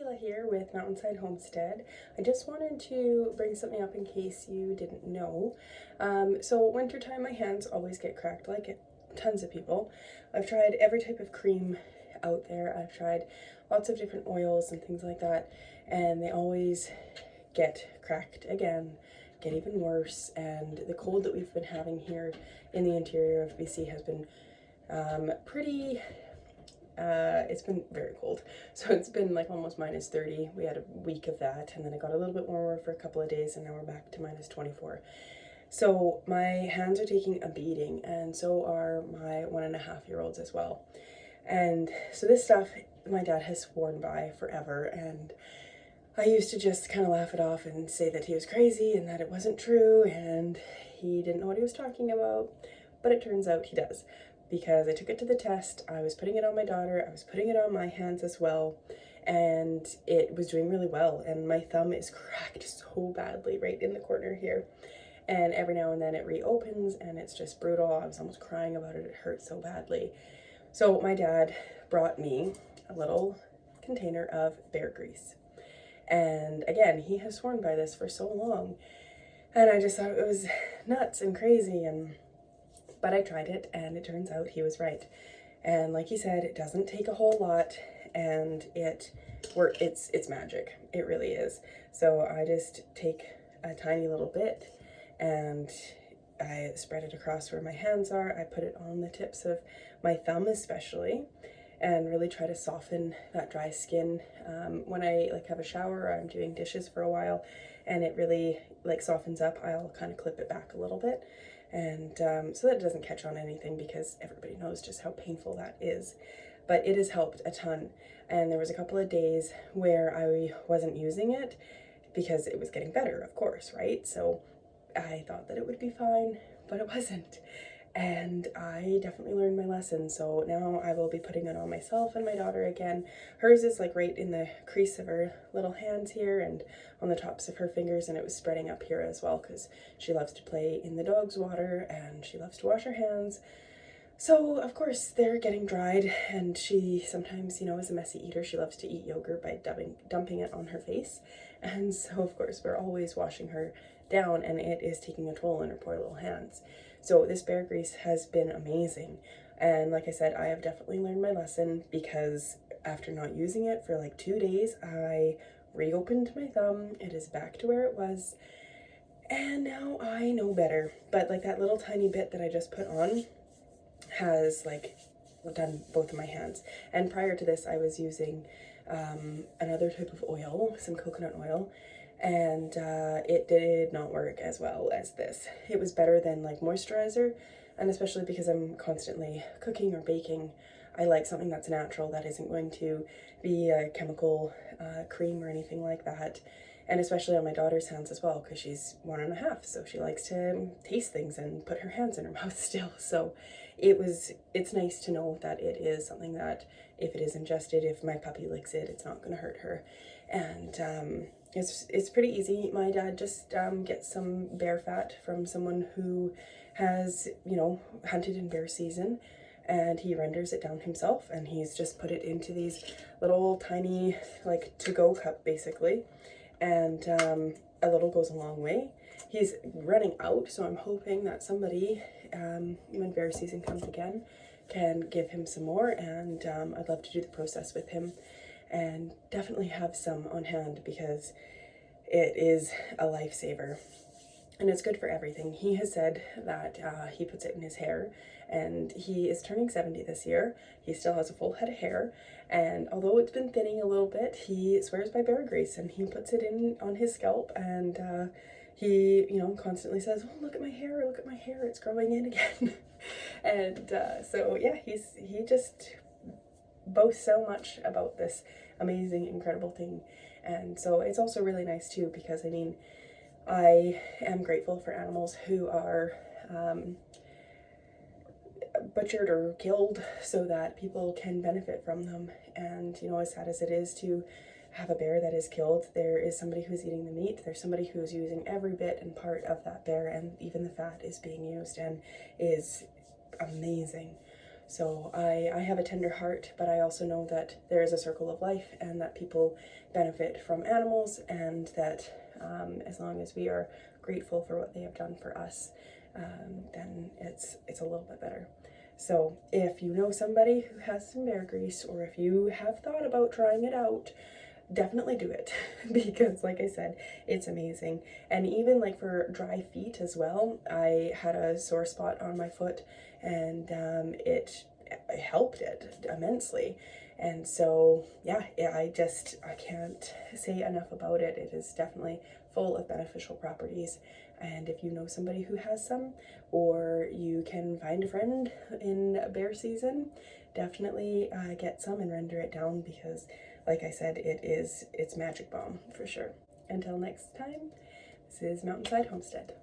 Kayla here with Mountainside Homestead. I just wanted to bring something up in case you didn't know. So wintertime, my hands always get cracked like tons of people. I've tried every type of cream out there. I've tried lots of different oils and things like that, and they always get cracked again, get even worse. And the cold that we've been having here in the interior of BC has been it's been very cold. So it's been like almost -30. We had a week of that, and then it got a little bit warmer for a couple of days, and now we're back to -24. So my hands are taking a beating, and so are my 1.5-year-olds as well. And so this stuff my dad has sworn by forever, and I used to just kind of laugh it off and say that he was crazy and that it wasn't true and he didn't know what he was talking about. But it turns out he does, because I took it to the test. I was putting it on my daughter, I was putting it on my hands as well, and it was doing really well. And my thumb is cracked so badly right in the corner here, and every now and then it reopens and it's just brutal. I was almost crying about it, it hurt so badly. So my dad brought me a little container of bear grease, and again, he has sworn by this for so long, and I just thought it was nuts and crazy. But I tried it, and it turns out he was right. And like he said, it doesn't take a whole lot, and it's magic. It really is. So I just take a tiny little bit and I spread it across where my hands are. I put it on the tips of my thumb especially, and really try to soften that dry skin. When I have a shower or I'm doing dishes for a while and it really softens up, I'll kind of clip it back a little bit, and so that it doesn't catch on anything, because everybody knows just how painful that is. But it has helped a ton, and there was a couple of days where I wasn't using it because it was getting better, of course, right? So I thought that it would be fine, but it wasn't. And I definitely learned my lesson. So now I will be putting it on myself and my daughter again. Hers is right in the crease of her little hands here and on the tops of her fingers, and it was spreading up here as well because she loves to play in the dog's water and she loves to wash her hands. So of course they're getting dried, and she sometimes, is a messy eater. She loves to eat yogurt by dumping it on her face. And so of course we're always washing her down, and it is taking a toll on her poor little hands. So this bear grease has been amazing. And like I said, I have definitely learned my lesson, because after not using it for 2 days, I reopened my thumb. It is back to where it was. And now I know better. But that little tiny bit that I just put on has done both of my hands. And prior to this, I was using another type of oil, some coconut oil, and it did not work as well as this. It was better than moisturizer, and especially because I'm constantly cooking or baking, I like something that's natural, that isn't going to be a chemical cream or anything like that. And especially on my daughter's hands as well, because she's 1.5, so she likes to taste things and put her hands in her mouth still. So it's nice to know that it is something that if it is ingested, if my puppy licks it, it's not going to hurt her. And it's pretty easy. My dad just gets some bear fat from someone who has, hunted in bear season, and he renders it down himself, and he's just put it into these little tiny to-go cup basically. And a little goes a long way. He's running out, so I'm hoping that somebody, when bear season comes again, can give him some more. And I'd love to do the process with him and definitely have some on hand, because it is a lifesaver. And it's good for everything. He has said that he puts it in his hair, and he is turning 70 this year. He still has a full head of hair, and although it's been thinning a little bit, he swears by bear grease, and he puts it in on his scalp, and he, constantly says, "Oh, look at my hair, it's growing in again." And so yeah, he just boasts so much about this amazing, incredible thing. And so it's also really nice too, because I am grateful for animals who are butchered or killed so that people can benefit from them. And as sad as it is to have a bear that is killed, there is somebody who's eating the meat. There's somebody who's using every bit and part of that bear, and even the fat is being used and is amazing. So I have a tender heart, but I also know that there is a circle of life and that people benefit from animals, and that as long as we are grateful for what they have done for us, then it's a little bit better. So if you know somebody who has some bear grease, or if you have thought about trying it out, definitely do it because like I said, it's amazing. And even like for dry feet as well, I had a sore spot on my foot, and it helped it immensely. And so yeah, I can't say enough about it. It is definitely full of beneficial properties. And if you know somebody who has some, or you can find a friend in bear season, definitely get some and render it down, because like I said, it's magic bomb for sure. Until next time, this is Mountainside Homestead.